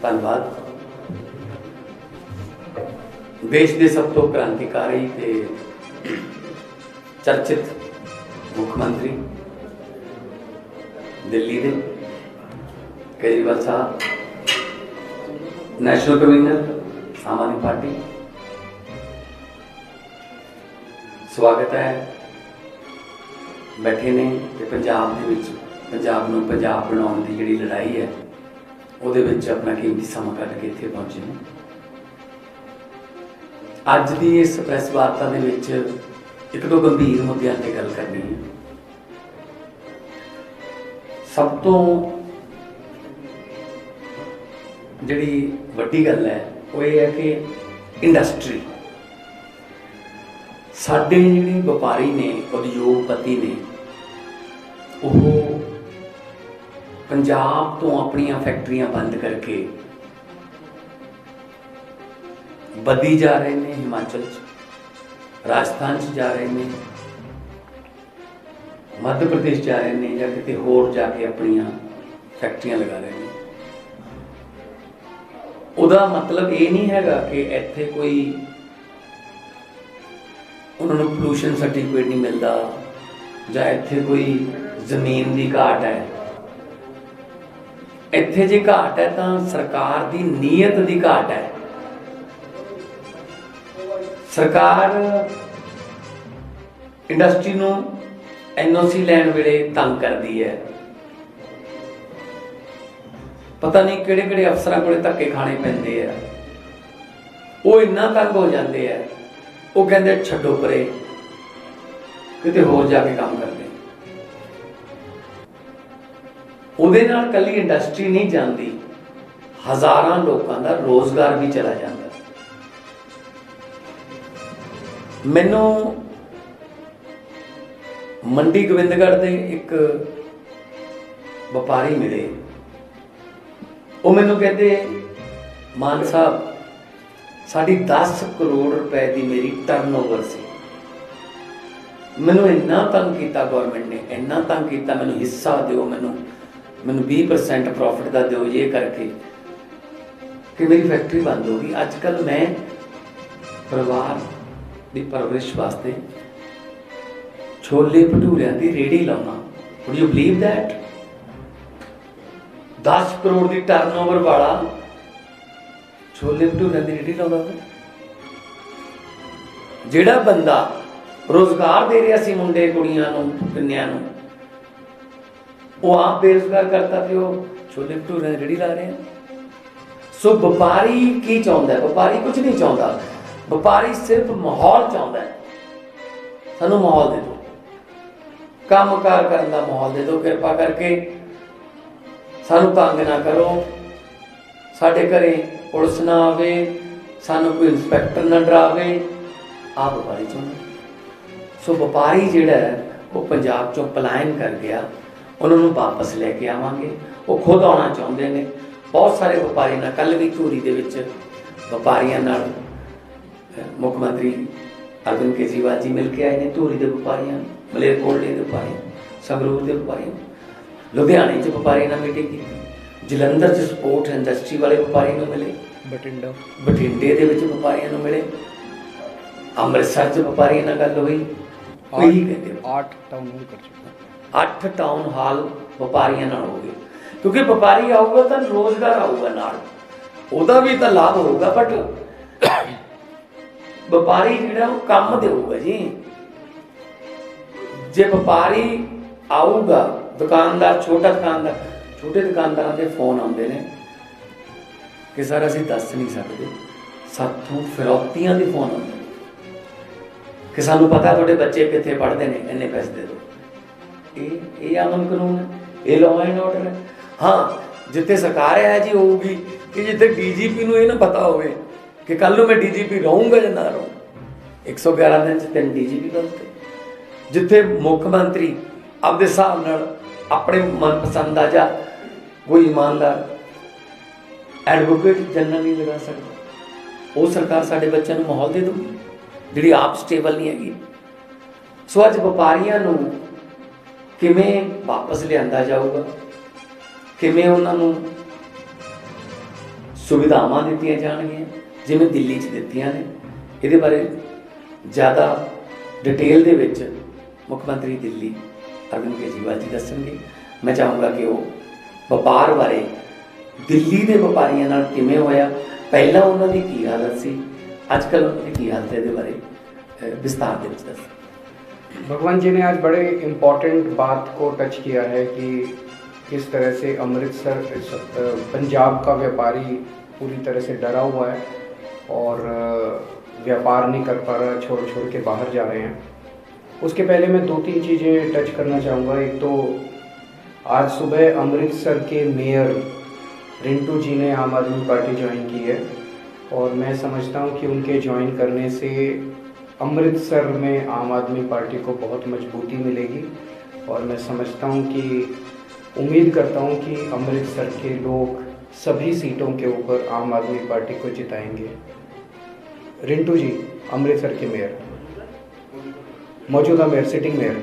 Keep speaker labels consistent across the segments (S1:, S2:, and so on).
S1: धन्यवाद। देश के सब तो क्रांतिकारी ते चर्चित मुख्यमंत्री दिल्ली के केजरीवाल साहब, नेशनल कन्वीनर आम आदमी पार्टी, स्वागत है। बैठे ने ते पंजाब दे विच पंजाब नूं पंजाब बनाउण दी जिहड़ी लड़ाई है ਉਹਦੇ ਵਿੱਚ अपना कीमती समा ਕੱਢ के ਇੱਥੇ पहुंचे ने। ਅੱਜ ਦੀ ਇਸ ਪ੍ਰੈਸ ਵਾਰਤਾ ਦੇ ਵਿੱਚ ਇੱਕ ਦੋ ਗੰਭੀਰ ਮੁੱਦਿਆਂ ਤੇ ਗੱਲ ਕਰਨੀ ਹੈ। ਸਭ ਤੋਂ ਜਿਹੜੀ ਵੱਡੀ ਗੱਲ ਹੈ ਉਹ ਇਹ ਹੈ ਕਿ ਇੰਡਸਟਰੀ, ਸਾਡੇ ਜਿਹੜੇ ਵਪਾਰੀ ਨੇ, ਉਦਯੋਗਪਤੀ ਨੇ, ਉਹ पंजाब तो अपनियां फैक्ट्रियां बंद करके बद्दी जा रहे हैं, हिमाचल राजस्थान जा रहे हैं, मध्य प्रदेश जा रहे हैं, या किसी होर जाके अपनियां फैक्ट्रियां लगा रहे हैं। उदा मतलब ये नहीं हैगा कि इत्थे कोई उन्होंने पोल्यूशन सर्टिफिकेट नहीं मिलता या इत्थे कोई जमीन की घाट है। इत्थे जे घाट है तो सरकार की नीयत की घाट है। सरकार इंडस्ट्री नूं NOC लैण वेले तंग करती है। पता नहीं किहड़े-किहड़े अफसरां कोले धक्के खाने पैंदे आ, वो इन्ना तंग हो जाते हैं, वो कहते छड्डो परे, किते होर जाके काम करते। ਉਹਦੇ ਨਾਲ ਕੱਲੀ ਇੰਡਸਟਰੀ नहीं ਜਾਂਦੀ, ਹਜ਼ਾਰਾਂ ਲੋਕਾਂ ਦਾ ਰੋਜ਼ਗਾਰ ਵੀ ਚਲਾ ਜਾਂਦਾ। ਮੈਨੂੰ ਮੰਡੀ ਗੋਬਿੰਦਗੜ੍ਹ ਦੇ ਇੱਕ ਵਪਾਰੀ ਮਿਲੇ। ਉਹ ਮੈਨੂੰ ਕਹਿੰਦੇ, ਮਾਨ ਸਾਹਿਬ ਸਾਡੀ 10 ਕਰੋੜ ਰੁਪਏ ਦੀ ਮੇਰੀ ਟਰਨਓਵਰ ਸੀ, ਮੈਨੂੰ ਇੰਨਾ ਤੰਗ ਕੀਤਾ ਗੌਰਮੈਂਟ ਨੇ, ਇੰਨਾ ਤੰਗ ਕੀਤਾ, ਮੈਨੂੰ ਹਿੱਸਾ ਦਿਓ, ਮੈਨੂੰ 20% प्रॉफिट का दो, ये करके कि मेरी फैक्ट्री बंद होगी। अजकल मैं परिवार की परवरिश वास्ते छोले भटूरिया की रेहड़ी लाना। Would you believe that? 10 crore की टर्नओवर वाला छोले भटूरिया की रेहड़ी लाता है। जिहड़ा बंदा रोजगार दे रहा सी मुंडे कुड़ियां नूं, कन्यां नूं, वो आप बेरोजगार करता फिर वो छोले भटूरे की रेहड़ी ला रहे हैं। सो व्यापारी की चाहता है? व्यापारी कुछ नहीं चाहता, व्यापारी सिर्फ माहौल चाहता है। सानू माहौल दे दो, काम कार करने का माहौल दे दो, कृपा करके सानू तंग ना करो, साडे घरे पुलिस ना आवे, सानू कोई इंस्पैक्टर ना डरावे। आप व्यापारी चाहते। सो व्यापारी जिहड़ा है वो पंजाब चों पलायन कर गया, उन्होंने वापस लैके आवांगे। वो खुद आना चाहते हैं। बहुत सारे व्यापारी ना, कल भी धूरी दे विच व्यापारियों नाल मुख्यमंत्री अरविंद केजरीवाल जी मिल के आए हैं। धूरी के व्यापारियों, मलेरकोटले के व्यापारियों, संगरूर के व्यापारियों, लुधियाने च व्यापारियों नाल मीटिंग की, जलंधर च स्पोर्ट इंडस्ट्री वाले व्यापारियों को मिले, बठिंडे दे विच व्यापारियों को मिले, अमृतसर च व्यापारियों नाल गल हुई। 8 टाउन हॉल कर चुके, 8 टाउन हॉल व्यापारियों नाल हो गए। क्योंकि व्यापारी आऊगा तो रोजगार आऊगा नाल, उहदा भी तो लाभ होगा, बट व्यापारी जिहड़ा वो काम देऊगा जी। जे व्यापारी आऊगा, दुकानदार, छोटे दुकानदारां दे फोन आउंदे ने कि सर असीं दस नहीं सकते, साथों फिरौतियां दे फोन आउंदे कि सानू पता तुहाडे बच्चे कित्थे पढ़दे ने, इन्ने पैसे दे दो। ये अमन कानून है, ये लॉ एंड ऑर्डर है। हाँ, जिथे सरकार है जी होगी कि जिथे DGP नूं ये ना पता होवे कि कल नूं मैं DGP रहूँगा या ना रहूँ। 111 दिन 3 DGP बदलते। जिथे मुख्यमंत्री आपदे हिसाब नाल अपने मनपसंद आ जा कोई ईमानदार एडवोकेट जनरल नहीं लगा सकता, वो सरकार साडे बच्चों नूं माहौल दे दूगी जिहड़ी आप स्टेबल नहीं हैगी। सो अज व्यापारियों नूं किवें वापस लिआंदा जाऊगा, किवें उन्हां नूं ਸੁਵਿਧਾਵਾਂ ਦਿੱਤੀਆਂ ਜਾਣਗੀਆਂ ਜਿਵੇਂ ਦਿੱਲੀ 'ਚ ਦਿੱਤੀਆਂ ਨੇ। ਇਹਦੇ ਬਾਰੇ ਜ਼ਿਆਦਾ ਡਿਟੇਲ ਦੇ ਵਿੱਚ ਮੁੱਖ ਮੰਤਰੀ ਦਿੱਲੀ ਅਰਵਿੰਦ ਕੇਜਰੀਵਾਲ ਜੀ ਦੱਸਣਗੇ। ਮੈਂ ਚਾਹੂੰਗਾ ਕਿ ਉਹ ਵਪਾਰ ਬਾਰੇ ਦਿੱਲੀ ਦੇ ਵਪਾਰੀਆਂ ਨਾਲ ਕਿਵੇਂ ਹੋਇਆ, ਪਹਿਲਾਂ ਉਹਨਾਂ ਦੀ ਕੀ ਹਾਲਤ ਸੀ, ਅੱਜ ਕੱਲ੍ਹ ਉਹਨਾਂ ਦੀ ਕੀ ਹਾਲਤ ਹੈ, ਇਹਦੇ ਬਾਰੇ विस्तार ਦੇ ਵਿੱਚ ਦੱਸੋ।
S2: भगवान जी ने आज बड़े इम्पॉर्टेंट बात को टच किया है कि किस तरह से अमृतसर पंजाब का व्यापारी पूरी तरह से डरा हुआ है और व्यापार नहीं कर पा रहा, छोड़ छोड़ के बाहर जा रहे हैं। उसके पहले मैं 2-3 चीज़ें टच करना चाहूँगा। एक तो आज सुबह अमृतसर के मेयर रिंटू जी ने आम आदमी पार्टी ज्वाइन की है और मैं समझता हूँ कि उनके ज्वाइन करने से अमृतसर में आम आदमी पार्टी को बहुत मजबूती मिलेगी और मैं समझता हूँ कि उम्मीद करता हूँ कि अमृतसर के लोग सभी सीटों के ऊपर आम आदमी पार्टी को जिताएंगे। रिंटू जी अमृतसर के मेयर, मौजूदा मेयर, सिटिंग मेयर,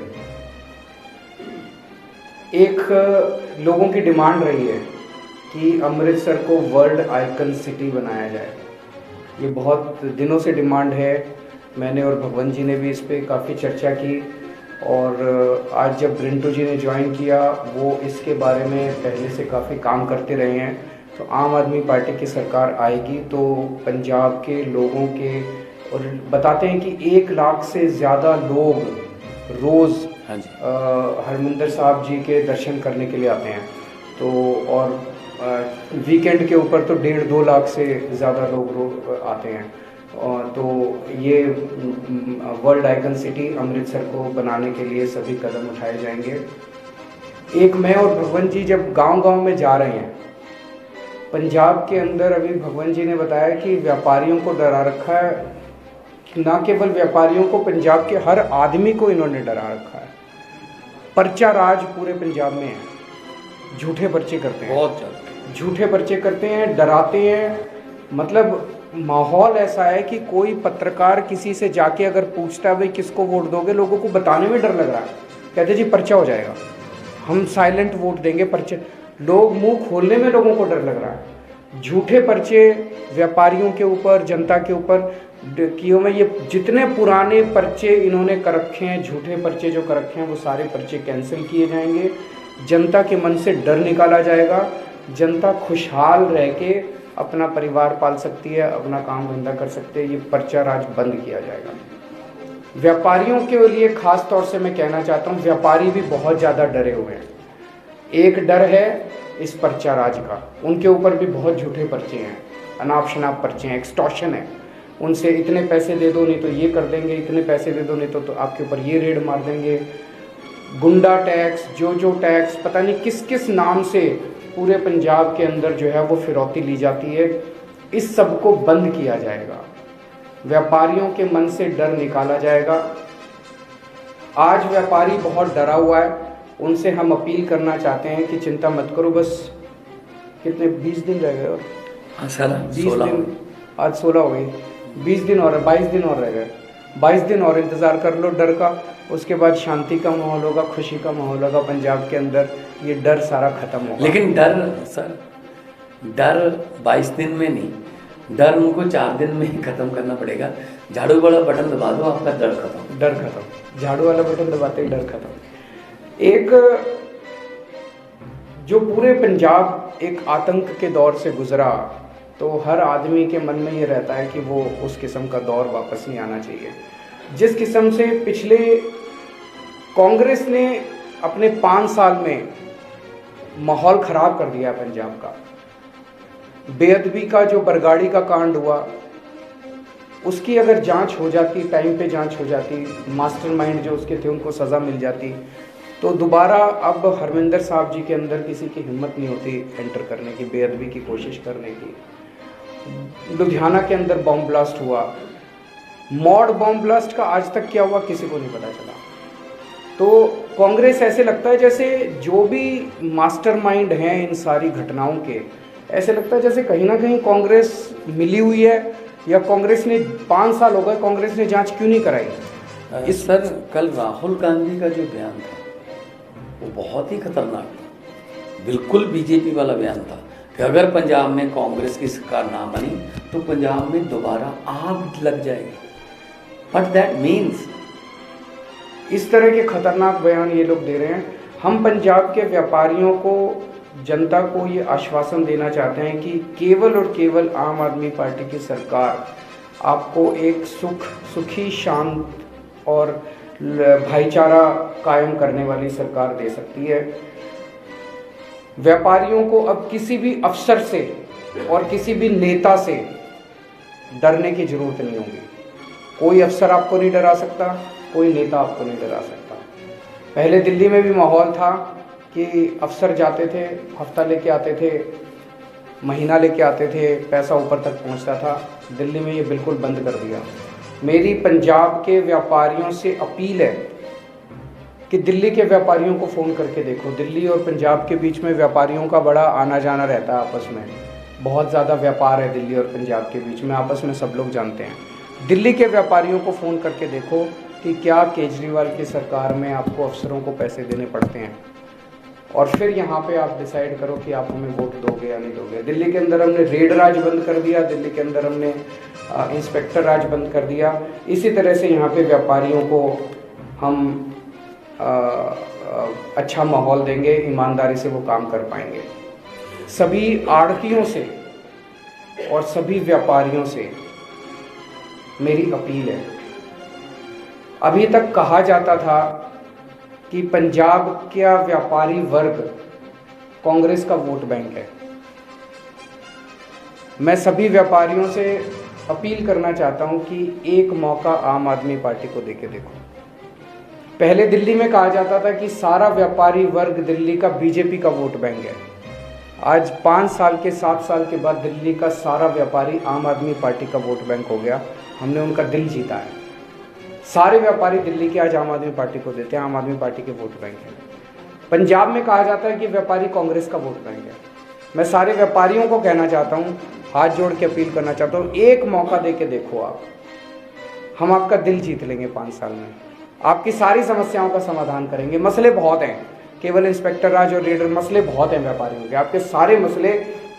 S2: एक लोगों की डिमांड रही है कि अमृतसर को वर्ल्ड आइकन सिटी बनाया जाए। ये बहुत दिनों से डिमांड है। मैंने और भगवंत जी ने भी इस पर काफ़ी चर्चा की और आज जब रिंटू जी ने ज्वाइन किया, वो इसके बारे में पहले से काफ़ी काम करते रहे हैं। तो आम आदमी पार्टी की सरकार आएगी तो पंजाब के लोगों के, और बताते हैं कि 1 लाख से ज़्यादा लोग रोज़ हरमिंदर साहब जी के दर्शन करने के लिए आते हैं। तो और वीकेंड के ऊपर तो 1.5-2 लाख से ज़्यादा लोग आते हैं। तो ये वर्ल्ड आइकन सिटी अमृतसर को बनाने के लिए सभी कदम उठाए जाएंगे। एक मैं और भगवंत जी जब गांव-गांव में जा रहे हैं पंजाब के अंदर, अभी भगवंत जी ने बताया कि व्यापारियों को डरा रखा है, ना केवल व्यापारियों को, पंजाब के हर आदमी को इन्होंने डरा रखा है। पर्चा राज पूरे पंजाब में है, झूठे पर्चे करते हैं, बहुत ज़्यादा झूठे पर्चे करते हैं, डराते हैं। मतलब माहौल ऐसा है कि कोई पत्रकार किसी से जाके अगर पूछता है भाई किसको वोट दोगे, लोगों को बताने में डर लग रहा है, कहते जी पर्चा हो जाएगा, हम साइलेंट वोट देंगे, पर्चे, लोग मुंह खोलने में लोगों को डर लग रहा है। झूठे पर्चे व्यापारियों के ऊपर, जनता के ऊपर किए में, ये जितने पुराने पर्चे इन्होंने कर रखे हैं, झूठे पर्चे जो कर रखे हैं, वो सारे पर्चे कैंसिल किए जाएंगे। जनता के मन से डर निकाला जाएगा, जनता खुशहाल रह के अपना परिवार पाल सकती है, अपना काम धंधा कर सकते हैं। ये पर्चा राज बंद किया जाएगा। व्यापारियों के लिए ख़ास तौर से मैं कहना चाहता हूँ, व्यापारी भी बहुत ज़्यादा डरे हुए हैं। एक डर है इस पर्चा राज का, उनके ऊपर भी बहुत झूठे पर्चे हैं, अनाप शनाप पर्चे हैं, एक्सटॉर्शन है। उनसे इतने पैसे दे दो नहीं तो ये कर देंगे, इतने पैसे दे दो नहीं तो आपके ऊपर ये रेड मार देंगे। गुंडा टैक्स, जो टैक्स, पता नहीं किस किस नाम से पूरे पंजाब के अंदर जो है वो फिरौती ली जाती है। इस सब को बंद किया जाएगा, व्यापारियों के मन से डर निकाला जाएगा। आज व्यापारी बहुत डरा हुआ है, उनसे हम अपील करना चाहते हैं कि चिंता मत करो, बस कितने 20 दिन रह गए और 20 दिन, आज 16 हो गई, 20 दिन और 22 दिन और रह गए, 22 दिन और इंतज़ार कर लो डर का। उसके बाद शांति का माहौल होगा, खुशी का माहौल होगा पंजाब के अंदर, ये डर सारा खत्म होगा।
S1: लेकिन डर सर, डर 22 दिन में नहीं, डर उनको 4 दिन में ही खत्म करना पड़ेगा। झाड़ू वाला बटन दबा दो, आपका डर खत्म,
S2: डर खत्म। झाड़ू वाला बटन दबाते ही डर खत्म। एक जो पूरे पंजाब एक आतंक के दौर से गुजरा, तो हर आदमी के मन में ये रहता है कि वो उस किस्म का दौर वापस नहीं आना चाहिए। जिस किस्म से पिछले कांग्रेस ने अपने 5 साल में माहौल ख़राब कर दिया पंजाब का, बेअदबी का जो बरगाड़ी का कांड हुआ, उसकी अगर जांच हो जाती, टाइम पे जांच हो जाती, मास्टरमाइंड जो उसके थे उनको सज़ा मिल जाती, तो दोबारा अब हरमिंदर साहब जी के अंदर किसी की हिम्मत नहीं होती एंटर करने की, बेअदबी की कोशिश करने की। लुधियाना के अंदर बॉम्ब ब्लास्ट हुआ, मॉड बॉम्ब ब्लास्ट का आज तक क्या हुआ किसी को नहीं पता चला। तो कांग्रेस ऐसे लगता है जैसे जो भी मास्टरमाइंड हैं इन सारी घटनाओं के, ऐसे लगता है जैसे कहीं ना कहीं कांग्रेस मिली हुई है, या कांग्रेस ने 5 साल हो गए, कांग्रेस ने जांच क्यों नहीं कराई।
S1: इस सर कल राहुल गांधी का जो बयान था वो बहुत ही खतरनाक था, बिल्कुल बीजेपी वाला बयान था। कि अगर पंजाब में कांग्रेस की सरकार ना बनी तो पंजाब में दोबारा आग लग जाएगी। बट दैट मीन्स
S2: इस तरह के खतरनाक बयान ये लोग दे रहे हैं। हम पंजाब के व्यापारियों को, जनता को ये आश्वासन देना चाहते हैं कि केवल और केवल आम आदमी पार्टी की सरकार आपको एक सुखी, शांत और भाईचारा कायम करने वाली सरकार दे सकती है। व्यापारियों को अब किसी भी अफसर से और किसी भी नेता से डरने की जरूरत नहीं होगी। कोई अफसर आपको नहीं डरा सकता, कोई नेता आपको नहीं डरा सकता। पहले दिल्ली में भी माहौल था कि अफसर जाते थे, हफ्ता लेके आते थे, महीना लेके आते थे, पैसा ऊपर तक पहुंचता था। दिल्ली में ये बिल्कुल बंद कर दिया। मेरी पंजाब के व्यापारियों से अपील है कि दिल्ली के व्यापारियों को फ़ोन करके देखो। दिल्ली और पंजाब के बीच में व्यापारियों का बड़ा आना जाना रहता है आपस में, बहुत ज़्यादा व्यापार है दिल्ली और पंजाब के बीच में, आपस में सब लोग जानते हैं। दिल्ली के व्यापारियों को फ़ोन करके देखो कि क्या केजरीवाल की सरकार में आपको अफसरों को पैसे देने पड़ते हैं, और फिर यहाँ पे आप डिसाइड करो कि आप हमें वोट दोगे या नहीं दोगे। दिल्ली के अंदर हमने रेड राज बंद कर दिया, दिल्ली के अंदर हमने इंस्पेक्टर राज बंद कर दिया। इसी तरह से यहाँ पे व्यापारियों को हम अच्छा माहौल देंगे, ईमानदारी से वो काम कर पाएंगे। सभी आड़तियों से और सभी व्यापारियों से मेरी अपील है। अभी तक कहा जाता था कि पंजाब का व्यापारी वर्ग कांग्रेस का वोट बैंक है। मैं सभी व्यापारियों से अपील करना चाहता हूं कि एक मौका आम आदमी पार्टी को देके देखो। पहले दिल्ली में कहा जाता था कि सारा व्यापारी वर्ग दिल्ली का बीजेपी का वोट बैंक है। आज 5 साल के 7 साल के बाद दिल्ली का सारा व्यापारी आम आदमी पार्टी का वोट बैंक हो गया। हमने उनका दिल जीता है। सारे व्यापारी दिल्ली के आज आम आदमी पार्टी को देते हैं, आम आदमी पार्टी के वोट बैंक है। पंजाब में कहा जाता है कि व्यापारी कांग्रेस का वोट बैंक है। मैं सारे व्यापारियों को कहना चाहता हूँ, हाथ जोड़ के अपील करना चाहता हूँ, एक मौका दे के देखो आप। हम आपका दिल जीत लेंगे 5 साल में, आपकी सारी समस्याओं का समाधान करेंगे। मसले बहुत हैं, केवल इंस्पेक्टर राज और रेडर मसले बहुत हैं व्यापारियों के। आपके सारे मसले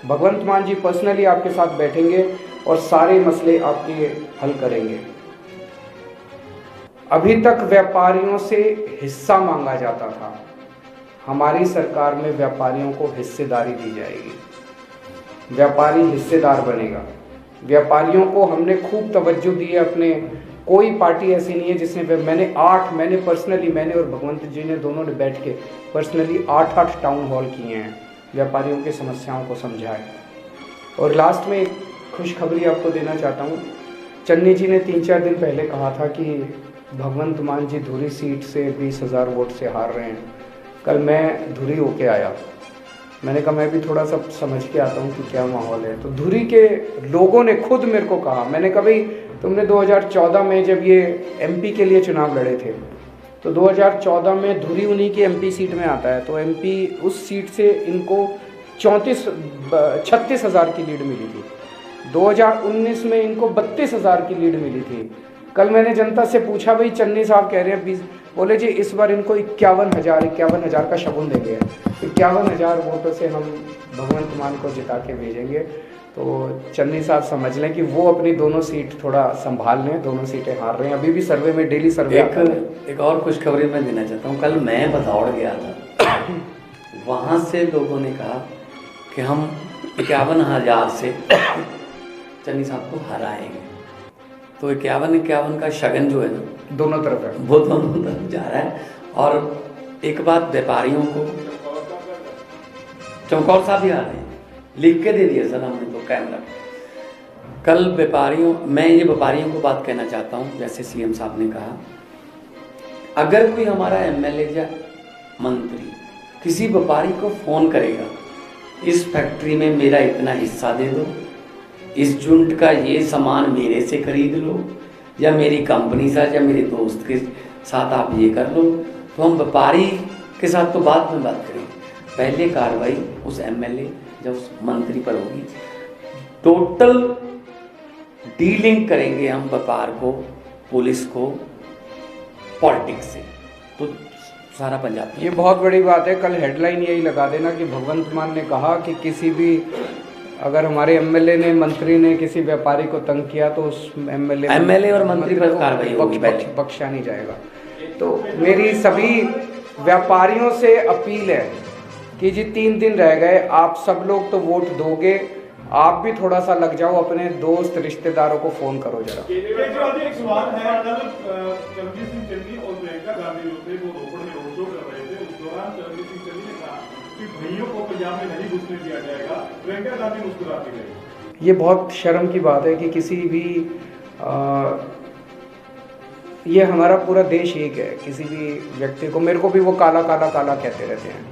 S2: भगवंत मान जी पर्सनली आपके साथ बैठेंगे और सारे मसले आपके हल करेंगे। अभी तक व्यापारियों से हिस्सा मांगा जाता था, हमारी सरकार में व्यापारियों को हिस्सेदारी दी जाएगी। व्यापारी हिस्सेदार बनेगा। व्यापारियों को हमने खूब तवज्जो दी है अपने। कोई पार्टी ऐसी नहीं है जिसने, मैंने पर्सनली, मैंने और भगवंत जी ने दोनों ने बैठ के पर्सनली 8 टाउन हॉल किए हैं, व्यापारियों की समस्याओं को समझाए। और लास्ट में एक खुशखबरी आपको देना चाहता हूँ। चन्नी जी ने 3-4 दिन पहले कहा था कि भगवंत मान जी धुरी सीट से 20,000 वोट से हार रहे हैं। कल मैं धुरी होके आया, मैंने कहा मैं भी थोड़ा सा समझ के आता हूँ कि क्या माहौल है। तो धुरी के लोगों ने खुद मेरे को कहा, मैंने कहा भाई तुमने 2014 में जब ये एमपी के लिए चुनाव लड़े थे, तो 2014 में धुरी उन्हीं की एमपी सीट में आता है, तो एमपी उस सीट से इनको 36,000 की लीड मिली थी। 2019 में इनको 32,000 की लीड मिली थी। कल मैंने जनता से पूछा, भाई चन्नी साहब कह रहे हैं 20, बोले जी इस बार इनको 51,000 का शगुन देंगे, 51,000 वोटों से हम भगवंत मान को जिता के भेजेंगे। तो चन्नी साहब समझ लें कि वो अपनी दोनों सीट थोड़ा संभाल लें, दोनों सीटें हार रहे हैं। अभी भी सर्वे में डेली सर्वे
S1: एक और खुशखबरी मैं देना चाहता हूँ। कल मैं भदौड़ गया था, वहाँ से लोगों ने कहा कि हम 51,000 से चन्नी साहब को हराएंगे। तो 51 का शगन जो है ना,
S2: दोनों तरफ है,
S1: वो दोनों तरफ जा रहा है। और एक बात व्यापारियों को, चमकौर साहब भी आ रहे हैं, लिख के दे दिया सर हमने तो कैमरा। कल मैं ये व्यापारियों को बात कहना चाहता हूँ, जैसे सीएम साहब ने कहा, अगर कोई हमारा एमएलए या मंत्री किसी व्यापारी को फोन करेगा, इस फैक्ट्री में मेरा इतना हिस्सा दे दो, इस यूनिट का ये सामान मेरे से खरीद लो, या मेरी कंपनी साथ या मेरे दोस्त के साथ आप ये कर लो, तो हम व्यापारी के साथ तो बाद में बात करेंगे। पहले कार्रवाई उस एमएलए या उस मंत्री पर होगी। टोटल डीलिंग करेंगे हम व्यापार को, पुलिस को, पॉलिटिक्स से। तो सारा पंजाब।
S2: ये बहुत बड़ी बात है। कल हेडलाइन यही लगा देना कि भगवंत मान ने कहा कि किसी भी अगर हमारे एमएलए ने मंत्री ने किसी व्यापारी को तंग किया तो उस एमएलए
S1: और मंत्री पर कार्रवाई होगी,
S2: बख्शा नहीं जाएगा। तो मेरी सभी व्यापारियों से अपील है कि जी 3 दिन रह गए, आप सब लोग तो वोट दोगे, आप भी थोड़ा सा लग जाओ, अपने दोस्त रिश्तेदारों को फोन करो जरा।
S3: केजरीवाल जी, एक सवाल है। कल चरणजीत सिंह चन्नी और प्रियंका गांधी जो थे वो रोपड़ में रोड शो कर रहे थे। उस दौरान चरणजीत सिंह चन्नी ने कहा कि भैयों को पंजाब में नहीं घुसने दिया जाएगा। प्रियंका गांधी मुस्कुराती रही।
S2: ये बहुत शर्म की बात है कि किसी भी ये हमारा पूरा देश एक है। किसी भी व्यक्ति को, मेरे को भी वो काला काला काला कहते रहते हैं,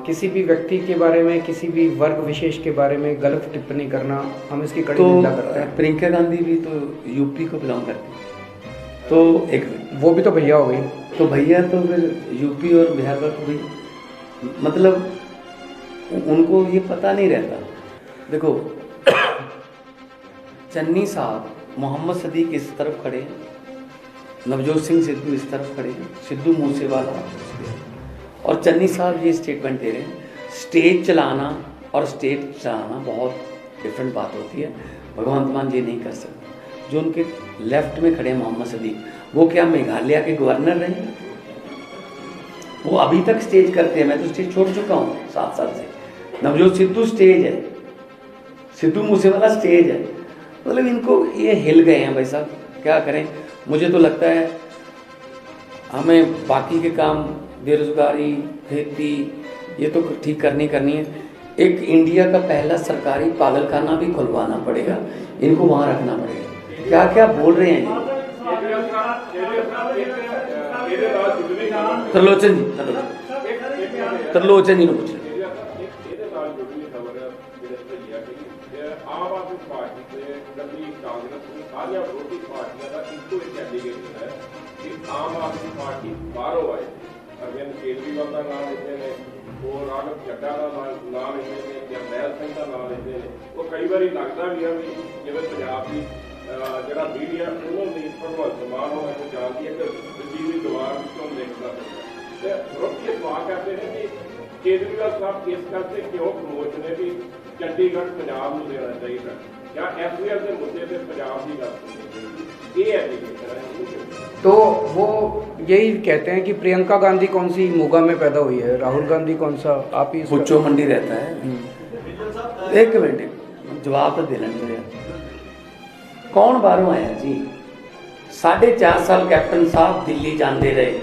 S2: किसी भी व्यक्ति के बारे में, किसी भी वर्ग विशेष के बारे में गलत टिप्पणी करना, हम इसकी कड़ी निंदा करते हैं।
S1: प्रियंका गांधी भी तो यूपी को बिलोंग करती है, तो एक
S2: वो भी तो भैया हो गई।
S1: तो भैया तो फिर यूपी और बिहार का तो भी मतलब उनको ये पता नहीं रहता। देखो चन्नी साहब, मोहम्मद सदीक इस तरफ खड़े हैं, नवजोत सिंह सिद्धू इस तरफ खड़े हैं, सिद्धू मूसेवाला, और चन्नी साहब ये स्टेटमेंट दे रहे हैं। स्टेज चलाना और स्टेट चलाना बहुत डिफरेंट बात होती है। भगवंत मान ये नहीं कर सकते। जो उनके लेफ्ट में खड़े हैं मोहम्मद सदीक, वो क्या मेघालय के गवर्नर रहे हैं? वो अभी तक स्टेज करते हैं। मैं तो स्टेज छोड़ चुका हूँ 7 साल से। नवजोत सिद्धू स्टेज है, सिद्धू मूसेवाला स्टेज है। मतलब इनको ये हिल गए हैं भाई साहब, क्या करें। मुझे तो लगता है हमें बाकी के काम, बेरोजगारी, खेती, ये तो ठीक करनी है। एक इंडिया का पहला सरकारी पागलखाना भी खुलवाना पड़ेगा, इनको वहाँ रखना पड़ेगा। क्या क्या बोल रहे हैं त्रिलोचन जी, त्रिलोचन जी ने पूछा।
S4: ਆਮ ਆਦਮੀ ਪਾਰਟੀ ਤੇ ਕੱਲੀ ਕਾਂਗਰਸ ਨੂੰ ਸਾਰੀਆਂ ਵਿਰੋਧੀ ਪਾਰਟੀਆਂ ਦਾ ਇੱਕੋ ਇੱਕ ਕੈਂਡੀਡੇਟ ਹੈ ਕਿ ਆਮ ਆਦਮੀ ਪਾਰਟੀ ਬਾਹਰੋਂ ਆਏ। ਅਰਵਿੰਦ ਕੇਜਰੀਵਾਲ ਦਾ ਨਾਮ ਲੈਂਦੇ ਨੇ, ਉਹ ਰਾਘਵ ਚੱਡਾ ਦਾ ਨਾਮ ਲੈਂਦੇ ਨੇ, ਜਰਨੈਲ ਸਿੰਘ ਦਾ ਨਾਮ ਲੈਂਦੇ ਨੇ। ਉਹ ਕਈ ਵਾਰੀ ਲੱਗਦਾ ਵੀ ਆ ਵੀ ਜਿਵੇਂ ਪੰਜਾਬ ਦੀ ਜਿਹੜਾ ਮੀਡੀਆ ਉਹਨੂੰ ਨਹੀਂ ਭਗਵੰਤ ਮਾਨ ਹੋਣਾ ਨੂੰ ਜਾਣਦੀ ਹੈ ਕਿ ਵਜੀਰੀ ਦੀਵਾਰ ਵਿੱਚੋਂ ਨਿਕਲਦਾ ਪੈਂਦਾ। ਤੇ ਵਿਰੋਧੀ ਸਵਾਲ ਕਰਦੇ ਨੇ ਕਿ ਕੇਜਰੀਵਾਲ ਸਾਹਿਬ ਇਸ ਕਰਕੇ ਕਿਉਂ ਖਮੋਸ਼ ਨੇ ਵੀ ਚੰਡੀਗੜ੍ਹ ਪੰਜਾਬ ਨੂੰ ਦੇਣਾ ਚਾਹੀਦਾ ਜਾਂ ਐਸਪੀਐਲ ਦੇ ਮੁੱਦੇ ਤੇ ਪੰਜਾਬ ਦੀ ਗੱਲ ਸੁਣਨੀ ਚਾਹੀਦੀ। ਇਹ ਹੈ ਜੀ।
S2: तो वो यही कहते हैं कि प्रियंका गांधी कौन सी मोगा में पैदा हुई है, राहुल गांधी कौन सा, आप ही
S1: पुच्चो मंडी रहता है। एक मिनट जवाब तो दे लेंगे। कौन बाहरों आया जी? 4.5 साल कैप्टन साहब दिल्ली जाते रहे,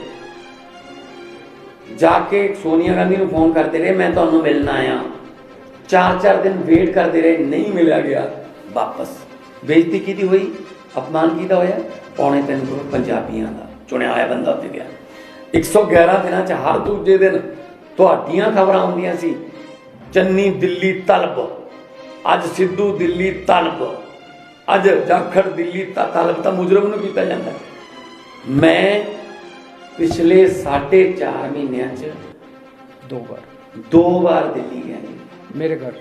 S1: जाके सोनिया गांधी को फोन करते रहे मैं तो मिलना आया। 4 दिन वेट करते रहे, नहीं मिला गया, वापस। बेइज्जती की हुई, अपमान किया होया। 3.25 करोड़ पंजाबियों का चुनिया होया बंदा उत्ते गया। 111 दिनों च हर दूजे दिन तुहाडियां खबरां आउंदियां सी, चन्नी दिल्ली तलब, अज सिद्धू दिल्ली तलब, अज जाखड़ दिल्ली तलब। तो मुजरम नूं कीता जांदा। मैं पिछले 4.5 महीनों च 2 बार दिल्ली गया जी।
S2: मेरे घर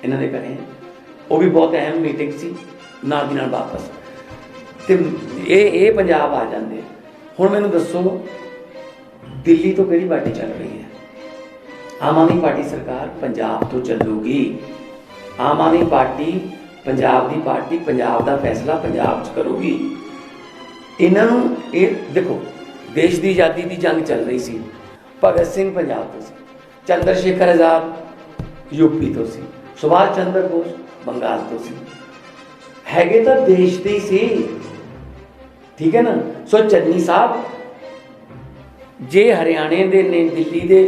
S1: इन्हों के घरें, वो भी बहुत अहम मीटिंग सी, नाल दी नाल वापस। तो ये पंजाब आ जाते। हुण मैनूं दसो दिल्ली तो किहड़ी पार्टी चल रही है? आम आदमी पार्टी सरकार पंजाब तो चलूगी। आम आदमी पार्टी पंजाब की पार्टी, पंजाब का फैसला पंजाब च करूगी। इन्हों ये देखो, देश की आज़ादी की जंग चल रही सी, भगत सिंह पंजाब तो सी, चंद्रशेखर आज़ाद यूपी तो सी, सुभाष चंद्र बोस बंगाल तो सी, हैगे तो देश के ही सी, ठीक है ना। सो चन्नी साहब जे हरियाणे दे ने, दिल्ली दे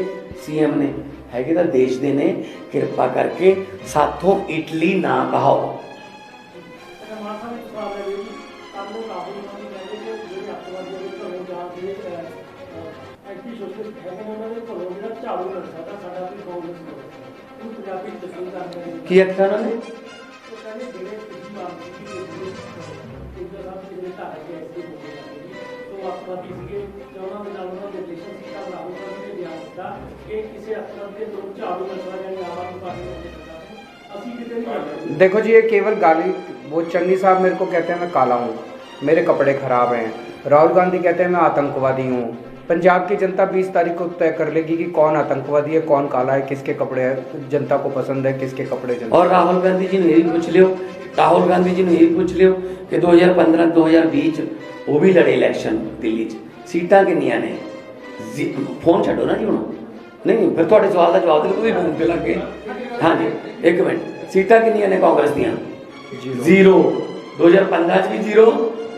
S1: सीएम ने, हैगे तो देश दे ने, कृपा करके साथों इटली ना कहाओ। की आख्या उन्होंने?
S2: देखो जी, ये केवल गाली। वो चन्नी साहब मेरे को कहते हैं मैं काला हूँ, मेरे कपड़े खराब हैं। राहुल गांधी कहते हैं मैं आतंकवादी हूँ। पंजाब की जनता 20 तारीख को तय कर लेगी कि कौन आतंकवादी है, कौन काला है, किसके कपड़े है जनता को पसंद है, किसके कपड़े जनता।
S1: और राहुल गांधी जी ने यही पूछ लियो, राहुल गांधी जी ने यही पूछ लियो कि 2015 2020 वो भी लड़े इलेक्शन दिल्ली च, सीटां किन्नियां ने? फोन छड्डो ना जी हुण, नहीं फिर तुहाडे सवाल का जवाब दे फोन पे लग गए। हाँ जी एक मिनट, सीटां किन्नियां ने कांग्रेस दियां? जीरो। 2015 च भी जीरो,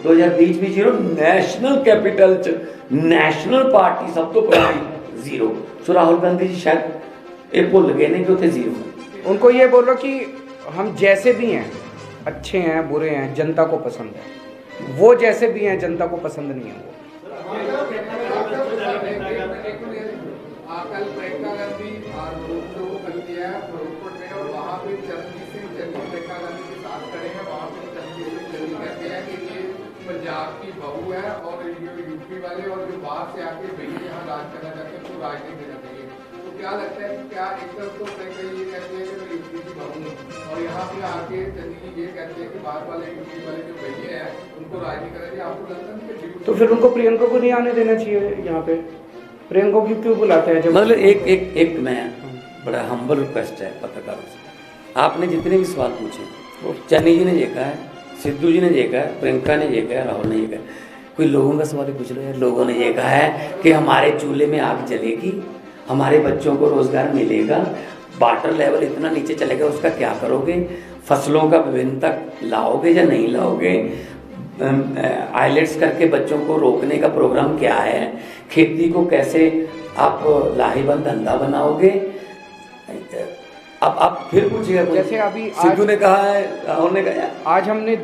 S1: 2020 भी जीरो, नेशनल कैपिटल च नेशनल पार्टी सब तो पुरानी जीरो। सो राहुल गांधी जी शायद ये भुल गए ने कि उत्थे जीरो।
S2: उनको ये बोलो कि हम जैसे भी हैं, अच्छे हैं बुरे हैं, जनता को पसंद है। वो जैसे भी हैं जनता को पसंद नहीं है वो।
S5: कल प्रियंका गांधी रोड शो करती है फिरोजपुर में और वहाँ पे चरणजीत सिंह चन्नी प्रियंका गांधी के साथ खड़े हैं। वहाँ पे चरणजीत सिंह चन्नी कहते हैं कि ये पंजाब की बहू है और ये यूपी वाले और जो बाहर से आके भैया यहाँ राज करना चाहते हैं तो राजनीति देना चाहिए। तो क्या लगता है कि क्या एक तरफ तो प्रियंका ये कहते हैं कि मैं यूपी की बहू हूँ और यहाँ पे आके चन्नी ये कहते हैं कि बाहर वाले यूपी वाले जो भैया हैं उनको राजनीति करना चाहिए। आपको लगता है कि
S2: तो फिर उनको प्रियंका को नहीं आने देना चाहिए यहाँ पे? प्रियंका को क्यों बुलाते हैं? जब
S1: मतलब एक मैं बड़ा हम्बल रिक्वेस्ट है पत्रकारों से, आपने जितने भी सवाल पूछे वो चन्नी जी ने ये कहा है, सिद्धू जी ने ये कहा है, प्रियंका ने ये कहा है, राहुल ने ये कहा है, कोई लोगों का सवाल ही पूछ लो यार। लोगों ने ये कहा है कि हमारे चूल्हे में आग जलेगी, हमारे बच्चों को रोजगार मिलेगा, वाटर लेवल इतना नीचे चलेगा, उसका क्या करोगे, फसलों का विभिन्नता लाओगे या नहीं लाओगे, आइलेट्स करके बच्चों को रोकने का प्रोग्राम क्या है, खेती को कैसे आप लाहेबंद धंधा बनाओगे। अब आप फिर पूछिएगा,
S2: जैसे अभी
S1: सिद्धू ने कहा है, राहुल ने कहा है।
S2: आज हमने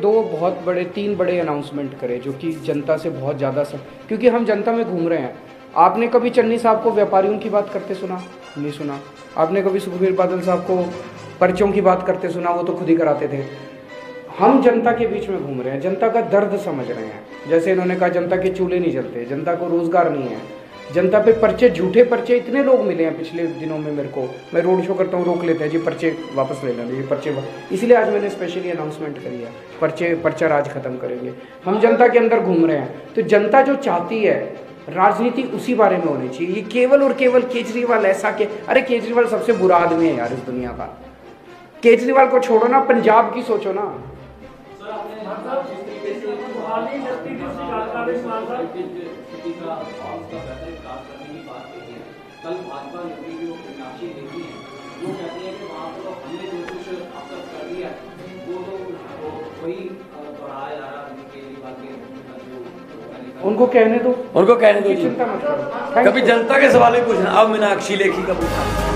S2: तीन बड़े अनाउंसमेंट करे जो कि जनता से बहुत ज़्यादा क्योंकि हम जनता में घूम रहे हैं। आपने कभी चन्नी साहब को व्यापारियों की बात करते सुना? नहीं सुना। आपने कभी सुखबीर बादल साहब को पर्चों की बात करते सुना? वो तो खुद ही कराते थे। हम जनता के बीच में घूम रहे हैं, जनता का दर्द समझ रहे हैं। जैसे इन्होंने कहा जनता के चूल्हे नहीं जलते, जनता को रोजगार नहीं है, जनता पे पर्चे, झूठे पर्चे इतने लोग मिले हैं पिछले दिनों में मेरे को। मैं रोड शो करता हूँ, रोक लेते हैं जी पर्चे वापस ले लेंगे, ये पर्चे इसलिए आज मैंने स्पेशली अनाउंसमेंट करी है, पर्चा राज खत्म करेंगे। हम जनता के अंदर घूम रहे हैं, तो जनता जो चाहती है राजनीति उसी बारे में होनी चाहिए। ये केवल और केवल केजरीवाल ऐसा के, अरे केजरीवाल सबसे बुरा आदमी है यार इस दुनिया का। केजरीवाल को छोड़ो ना, पंजाब की सोचो ना।
S6: कल भाजपा नेत्री जो मीनाक्षी देवी हैं वो कहती है कि वहाँ पर तो हमने जो कुछ अब तक कर दिया वो तो वही दोहराया जा रहा है केजरीवाल के।
S2: उनको कहने दो,
S1: उनको कहने दो,
S2: चिंता मत करो।
S1: कभी जनता के सवाल ही पूछना। अब मीनाक्षी लेखी का पूछा